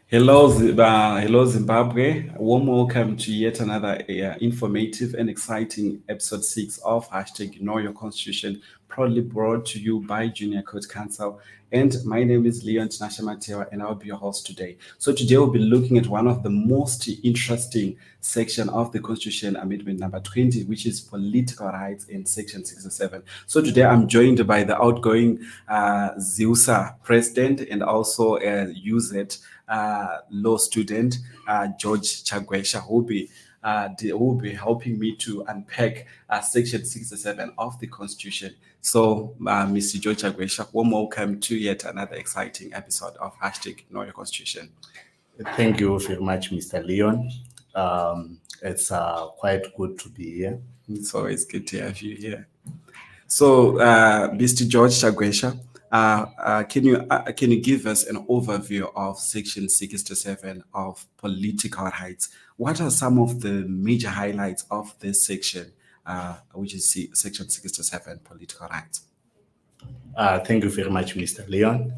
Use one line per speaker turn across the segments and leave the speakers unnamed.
Hello Zimbabwe. A warm welcome to yet another informative and exciting episode 6 of hashtag Know Your Constitution, proudly brought to you by Junior Code Council. And my name is Leon Tinashe and I'll be your host today. So today we'll be looking at one of the most interesting section of the Constitution, Amendment number 20, which is political rights in Section 67. So today I'm joined by the outgoing ZEUSA president and also UZ law student, George Chagwesha, who will be helping me to unpack Section 67 of the Constitution. So, Mr. George Chagwesha, warm welcome to yet another exciting episode of hashtag Know Your Constitution.
Thank you very much, Mr. Leon. It's quite good to be here.
It's always good to have you here. So, Mr. George Chagwesha, can you give us an overview of Section 67 of political rights? What are some of the major highlights of this section, which is Section 67, political rights?
Thank you very much, Mr. Leon.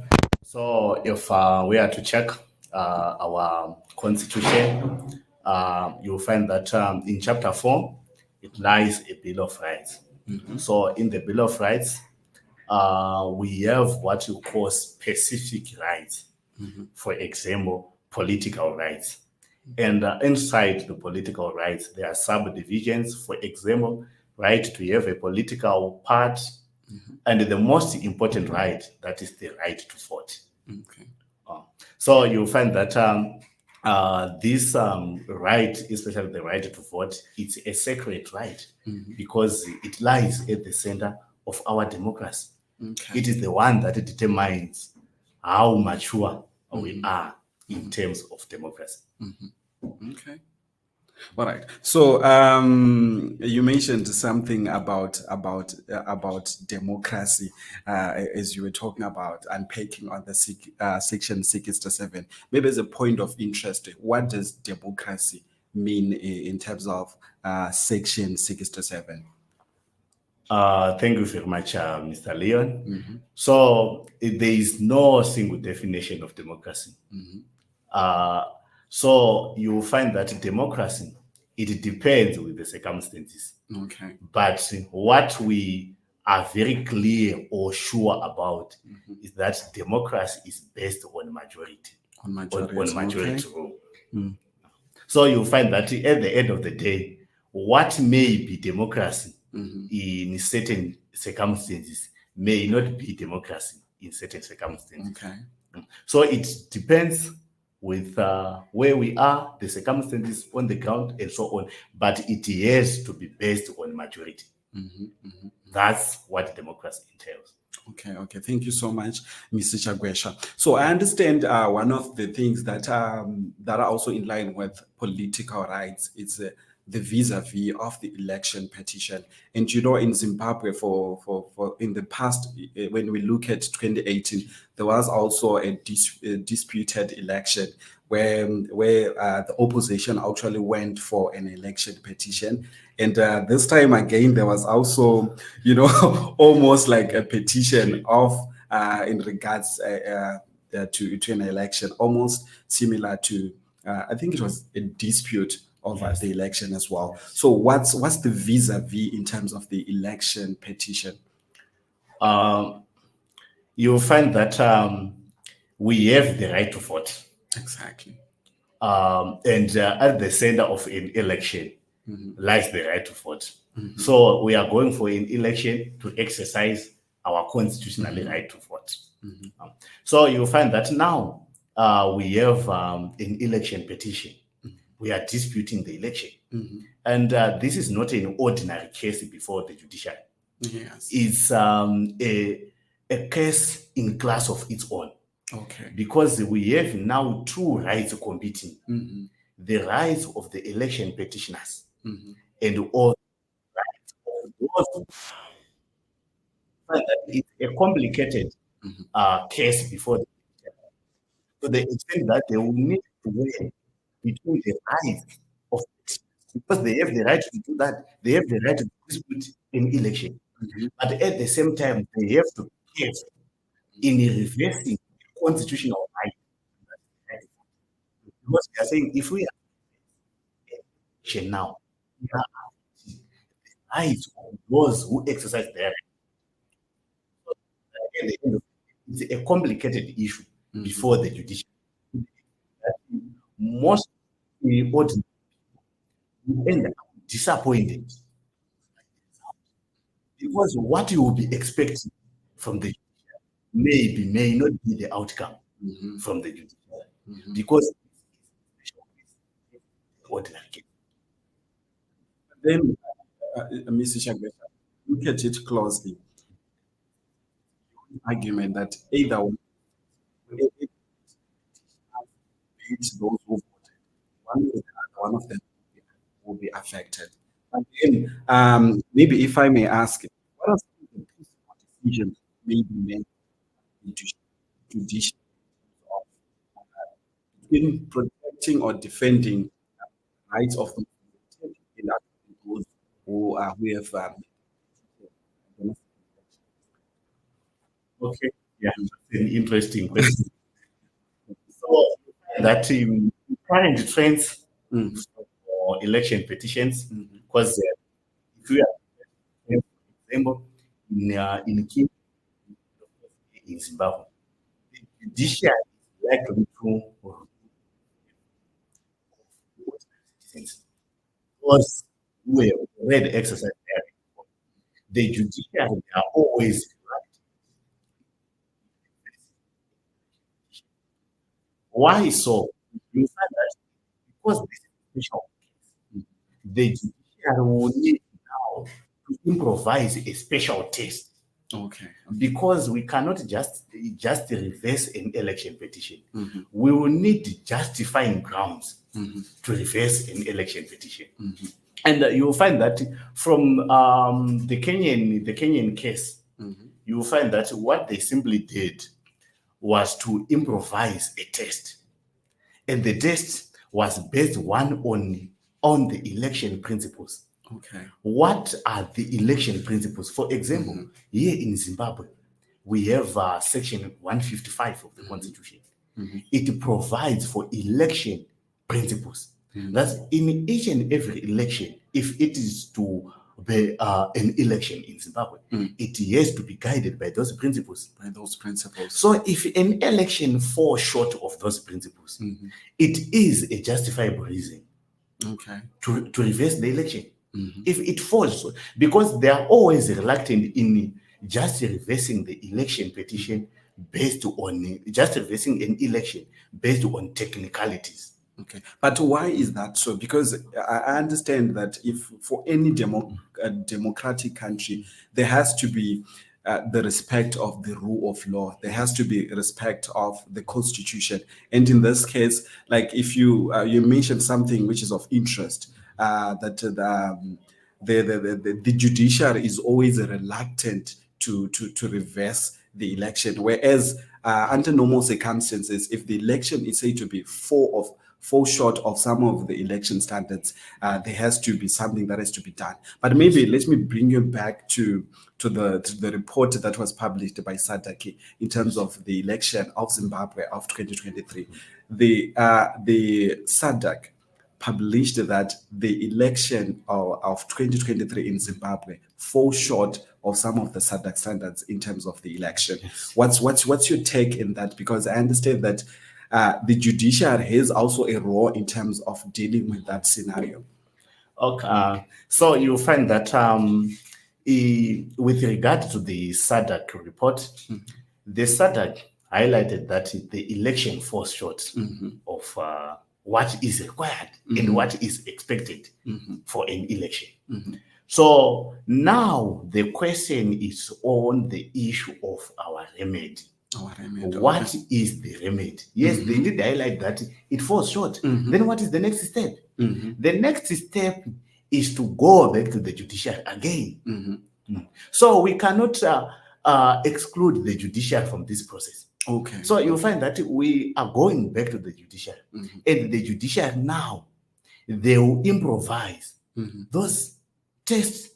So, if we are to check our constitution, you'll find that in Chapter 4, it lies a Bill of Rights. So, in the Bill of Rights, we have what you call specific rights. For example, political rights. And inside the political rights, there are subdivisions. For example, right to have a political part, and the most important right, that is the right to vote.
Okay.
So you find that this right, especially the right to vote, it's a sacred right because it lies at the center of our democracy.
Okay.
It is the one that determines how mature we are in terms of democracy.
Okay. All right. So you mentioned something about democracy as you were talking about unpacking on the Section 67. Maybe as a point of interest, what does democracy mean in terms of Section 67?
Thank you very much, Mr. Leon. So there is no single definition of democracy. So you will find that democracy, it depends with the circumstances.
Okay.
But what we are very clear or sure about is that democracy is based on majority.
On majority
rule. So you find that at the end of the day, what may be democracy in certain circumstances may not be democracy in certain circumstances.
Okay.
So it depends with where we are, the circumstances on the ground, and so on. But it has to be based on majority. That's what democracy entails.
Okay. Thank you so much, Mr. Chagwesha. So I understand one of the things that are also in line with political rights is the vis-a-vis of the election petition. And in Zimbabwe, for in the past, when we look at 2018, there was also a disputed election where the opposition actually went for an election petition. And this time again, there was also, almost like a petition of in regards to an election, almost similar to, I think it was a dispute over the election as well. So what's the vis-a-vis in terms of the election petition?
You'll find that we have the right to vote.
Exactly.
And at the center of an election lies the right to vote. So we are going for an election to exercise our constitutional right to vote. So you'll find that now we have an election petition. We are disputing the election. And this is not an ordinary case before the judiciary.
Yes.
It's a case in class of its own.
Okay.
Because we have now two rights competing. The rights of the election petitioners and all the rights of those. It's a complicated case before the judiciary. So they explain that they will need to weigh between the rights of, because they have the right to do that, they have the right to dispute in election. But at the same time, they have to be careful in reversing constitutional right Because we are saying if we are election now, we are rights of those who exercise their right. At the end of it, it's a complicated issue before the judiciary. That most ordinary people end up disappointed because what you will be expecting from the judiciary may not be the outcome from the judiciary because it's ordinary case.
Then, Mr. Shagbeta, look at it closely. Argument that either way, it beats those who voted. One of them will be affected. And then, maybe if I may ask, what are some of the peaceful decisions maybe made in judicial of in protecting or defending rights of the in that those who have
Okay, yeah, that's an interesting question. So that current trends for election petitions, because if we are, for example, in Kenya, in Zimbabwe, the judiciary is likely to citizens because we have already exercised their right. The judiciary are always right. Why so? You find that because this is special case, the judiciary will need now to improvise a special test
okay.
because we cannot just reverse an election petition. We will need justifying grounds to reverse an election petition. And you will find that from the Kenyan case, you will find that what they simply did was to improvise a test, and the test was based on the election principles.
Okay.
What are the election principles? For example, here in Zimbabwe, we have Section 155 of the Constitution. It provides for election principles. That in each and every election, if it is to be an election in Zimbabwe, it has to be guided by those principles. So if an election falls short of those principles, it is a justifiable reason to reverse the election. If it falls, because they are always reluctant in just reversing the election petition based on just reversing an election based on technicalities.
Okay, but why is that so? Because I understand that if for any democratic country, there has to be the respect of the rule of law. There has to be respect of the constitution. And in this case, like if you mentioned something which is of interest, that the judiciary is always reluctant to reverse the election, whereas under normal circumstances, if the election is said to be fall short of some of the election standards, there has to be something that has to be done. But maybe let me bring you back to the report that was published by SADC in terms of the election of Zimbabwe of 2023. The SADC published that the election of 2023 in Zimbabwe falls short of some of the SADC standards in terms of the election. What's your take in that? Because I understand that the judiciary has also a role in terms of dealing with that scenario.
Okay, so you find that with regard to the SADC report, the SADC highlighted that the election falls short of what is required and what is expected for an election. So now the question is on the issue of our remedy. What is the remedy? Yes, they did highlight that it falls short. Then what is the next step? The next step is to go back to the judiciary again. So we cannot exclude the judiciary from this process.
Okay.
So you'll find that we are going back to the judiciary, and the judiciary now they will improvise those tests,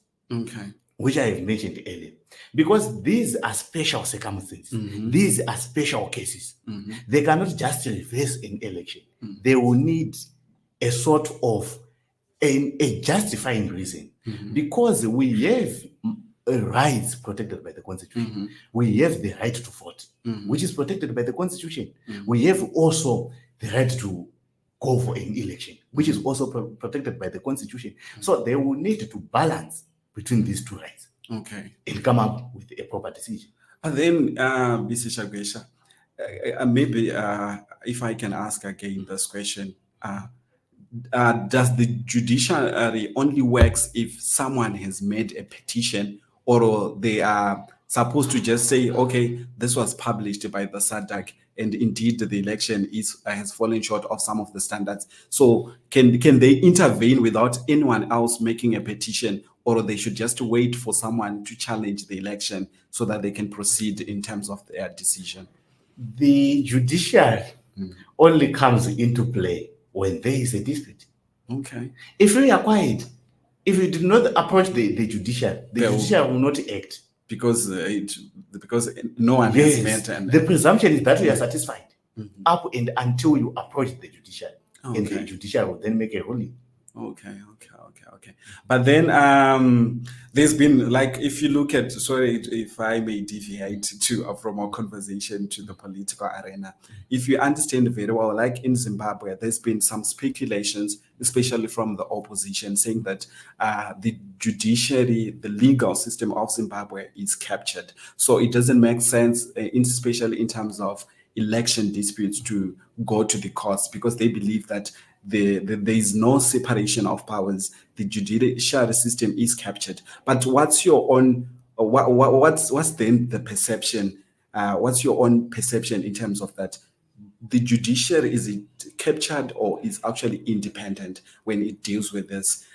which I have mentioned earlier. Because these are special circumstances. These are special cases. They cannot just reverse an election. They will need a sort of a justifying reason, because we have rights protected by the Constitution. We have the right to vote, which is protected by the Constitution. We have also the right to go for an election, which is also protected by the Constitution. So they will need to balance between these two rights, and come up with a proper decision.
And then, Mr. Shagwesha, maybe if I can ask again this question, does the judiciary only works if someone has made a petition, or they are supposed to just say, okay, this was published by the SADC, and indeed the election has fallen short of some of the standards? So can they intervene without anyone else making a petition, or they should just wait for someone to challenge the election so that they can proceed in terms of their decision?
The judiciary only comes into play when there is a dispute.
Okay.
If we are quiet, if we do not approach the judiciary, the judiciary will not act.
Because no one has met. And
the presumption is that we are satisfied up and until you approach the judiciary. And the judiciary will then make a ruling.
Okay. But then there's been, like, if you look at, sorry if I may deviate from our conversation to the political arena, if you understand very well, like in Zimbabwe, there's been some speculations, especially from the opposition, saying that the judiciary, the legal system of Zimbabwe is captured. So it doesn't make sense, especially in terms of election disputes, to go to the courts, because they believe that there is no separation of powers. The judiciary system is captured. But what's your own? What's then the perception? What's your own perception in terms of that? The judiciary, is it captured or is actually independent when it deals with these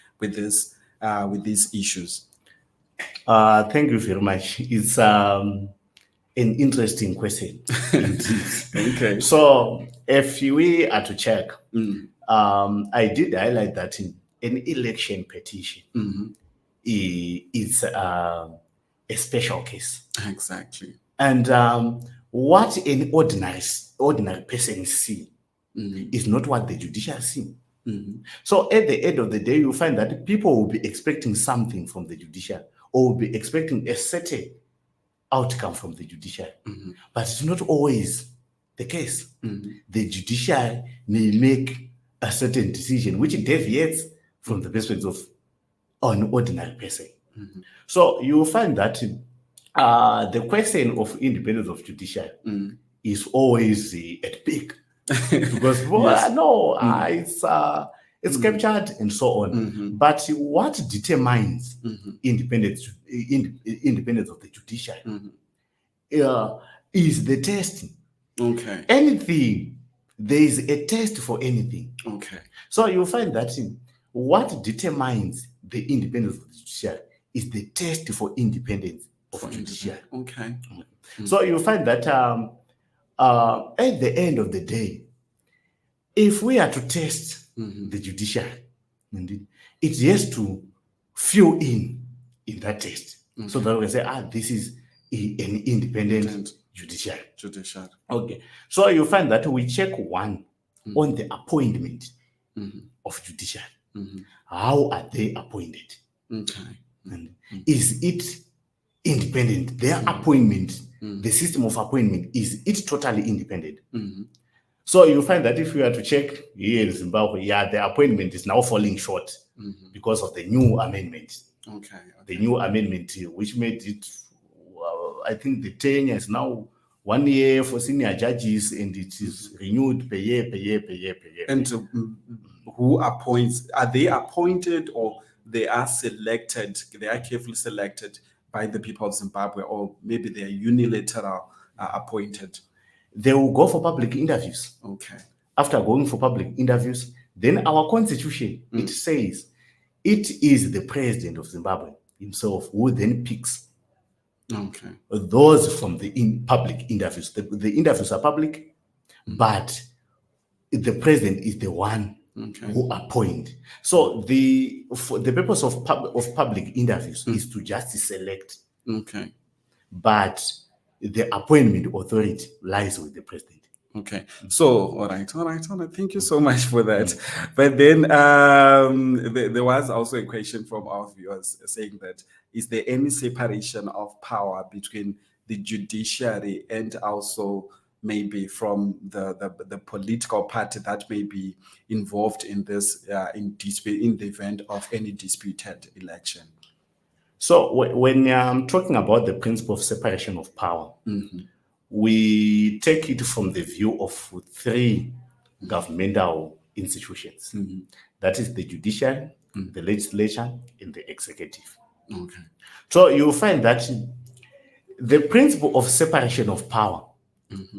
issues?
Thank you very much. It's an interesting question.
Okay.
So if we are to check. I did highlight that in an election petition is a special case.
Exactly.
And what an ordinary person see is not what the judiciary see. So at the end of the day, you find that people will be expecting something from the judiciary, or will be expecting a certain outcome from the judiciary. But it's not always the case. The judiciary may make a certain decision which deviates from the perspective of an ordinary person. So you will find that the question of independence of judiciary is always at peak, because it's captured and so on. But what determines independence of the judiciary is the testing.
Okay.
Anything. There is a test for anything.
Okay.
So you'll find that what determines the independence of the judiciary is the test for independence of the judiciary.
Okay.
So you'll find that at the end of the day, if we are to test the judiciary, it has to fill in that test. So that we say, this is an independent judiciary. Okay. So you find that we check one on the appointment of judiciary. How are they appointed?
Okay.
And is it independent? Their appointment, the system of appointment, is it totally independent? So you find that if we are to check here in Zimbabwe, the appointment is now falling short because of the new amendment.
Okay.
The new amendment which made it, I think the tenure is now 1 year for senior judges, and it is renewed per year.
And who appoints? Are they appointed, or they are selected? They are carefully selected by the people of Zimbabwe, or maybe they are unilateral appointed?
They will go for public interviews.
Okay.
After going for public interviews, then our constitution, it says it is the president of Zimbabwe himself who then picks those from the public interviews. The interviews are public, but the president is the one who appoint. So the purpose of public interviews is to just select but the appointment authority lies with the president.
Okay. So, all right. Thank you so much for that. But then there was also a question from our viewers saying that is there any separation of power between the judiciary and also maybe from the political party that may be involved in this in the event of any disputed election?
So when I'm talking about the principle of separation of power, we take it from the view of three governmental institutions. That is the judiciary, the legislature, and the executive.
Okay.
So you'll find that the principle of separation of power,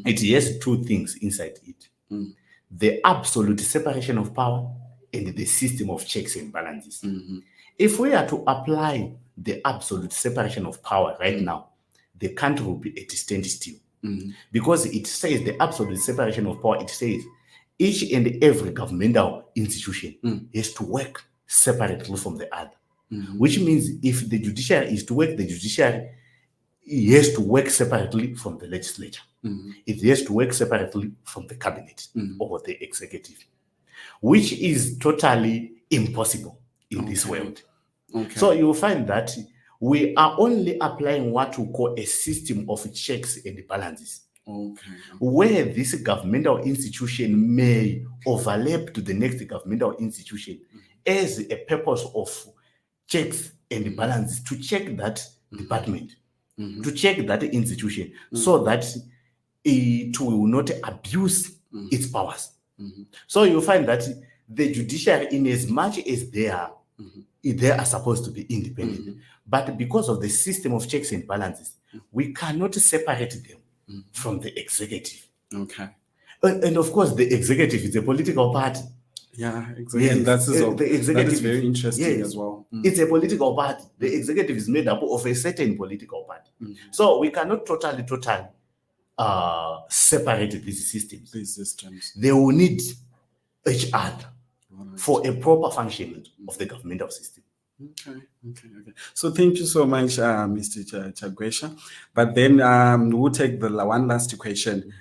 it has two things inside it. The absolute separation of power and the system of checks and balances. If we are to apply the absolute separation of power right now, the country will be at a standstill. Because it says the absolute separation of power, it says each and every governmental institution has to work separately from the other. Which means if the judiciary is to work, the judiciary has to work separately from the legislature. It has to work separately from the cabinet or the executive, which is totally impossible in this world. So you will find that we are only applying what we call a system of checks and balances, where this governmental institution may overlap to the next governmental institution as a purpose of checks and balances to check that department, to check that institution, so that it will not abuse its powers. So you find that the judiciary, in as much as they are supposed to be independent, but because of the system of checks and balances, we cannot separate them from the executive. And of course, the executive is a political party.
Yeah, exactly. Yes. And the executive that is very interesting as well.
It's a political party. The executive is made up of a certain political party. So we cannot totally separate these systems. They will need each other for a proper functioning of the governmental system.
Okay. So thank you so much, Mr. Chagwesha. But then we'll take the one last question,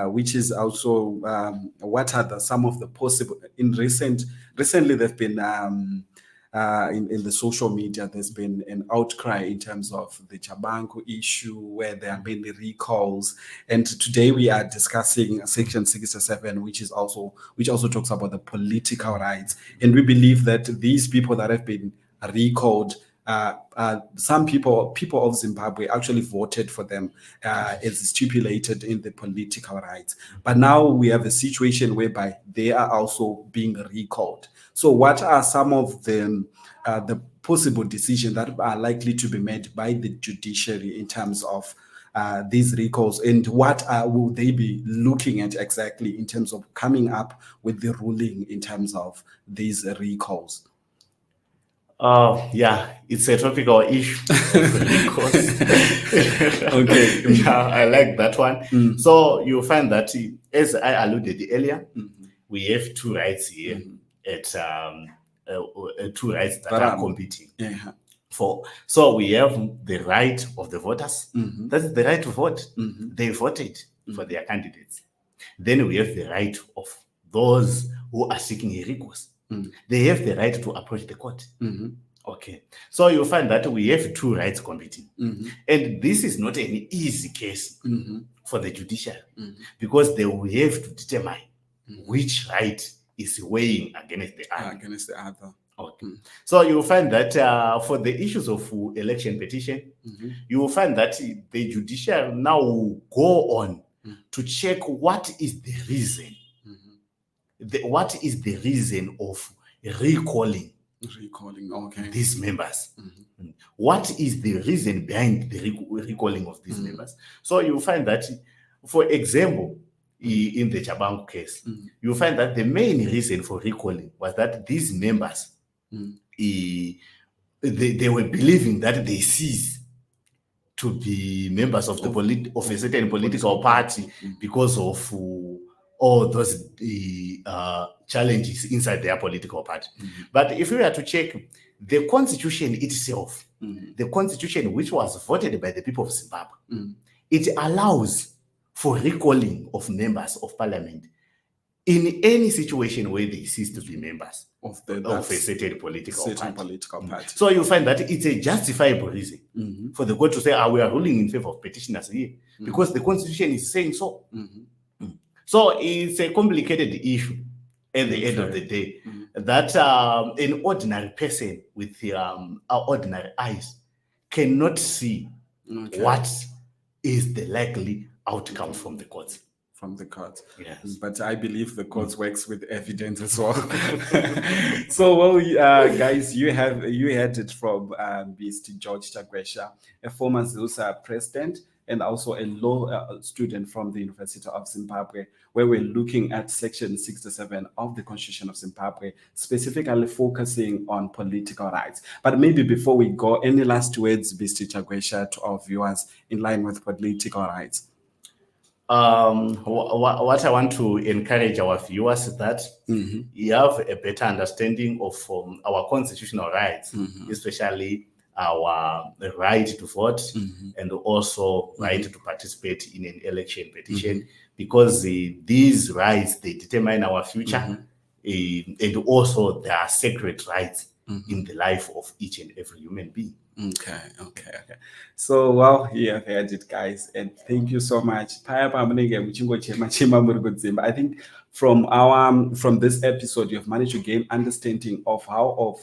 which is also what are some of the possible recently there've been in the social media, there's been an outcry in terms of the Tshabangu issue where there are many recalls. And today we are discussing Section 67, which also talks about the political rights. And we believe that these people that have been recalled, some people of Zimbabwe actually voted for them as stipulated in the political rights. But now we have a situation whereby they are also being recalled. So what are some of the possible decisions that are likely to be made by the judiciary in terms of these recalls, and what will they be looking at exactly in terms of coming up with the ruling in terms of these recalls?
It's a topical issue.
Okay.
Yeah, I like that one. So you'll find that, as I alluded earlier, we have two rights here at two rights that are competing. So we have the right of the voters. That's the right to vote. They voted for their candidates. Then we have the right of those who are seeking a recourse. They have the right to approach the court. Okay. So you'll find that we have two rights competing. And this is not an easy case for the judiciary because they will have to determine which right is weighing against the other. Okay. So you'll find that for the issues of election petition, you will find that the judiciary now will go on to check what is the reason. What is the reason of recalling these members? What is the reason behind the recalling of these members? So you find that, for example, in the Tshabangu case, you find that the main reason for recalling was that these members, they were believing that they ceased to be members of a certain political party because of all those challenges inside their political party. But if we were to check the constitution itself, the constitution which was voted by the people of Zimbabwe, it allows for recalling of members of parliament in any situation where they cease to be members of a certain political party. So you find that it's a justifiable reason for the court to say, we are ruling in favor of petitioners here, because the constitution is saying so. So it's a complicated issue at the end of the day, that an ordinary person with ordinary eyes cannot see what is the likely outcome from the courts.
From the courts.
Yes.
But I believe the courts works with evidence as well. So, well, guys, you heard it from Mr. George Chagwesha, a former ZUSA president and also a law student from the University of Zimbabwe, where we're looking at Section 67 of the Constitution of Zimbabwe, specifically focusing on political rights. But maybe before we go, any last words, Mr. Chagwesha, to our viewers in line with political rights?
What I want to encourage our viewers is that you have a better understanding of our constitutional rights, especially our right to vote and also right to participate in an election petition, because these rights, they determine our future, and also there are sacred rights in the life of each and every human being.
Okay. So, well, you have heard it, guys, and thank you so much. I think from this episode, you've managed to gain understanding of how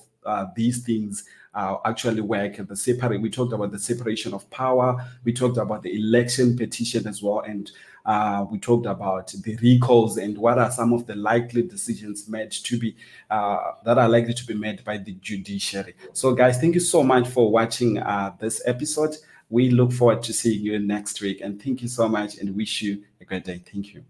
these things actually work. We talked about the separation of power. We talked about the election petition as well, and we talked about the recalls and what are some of the likely decisions made to be that are likely to be made by the judiciary. So, guys, thank you so much for watching this episode. We look forward to seeing you next week, and thank you so much, and wish you a great day. Thank you.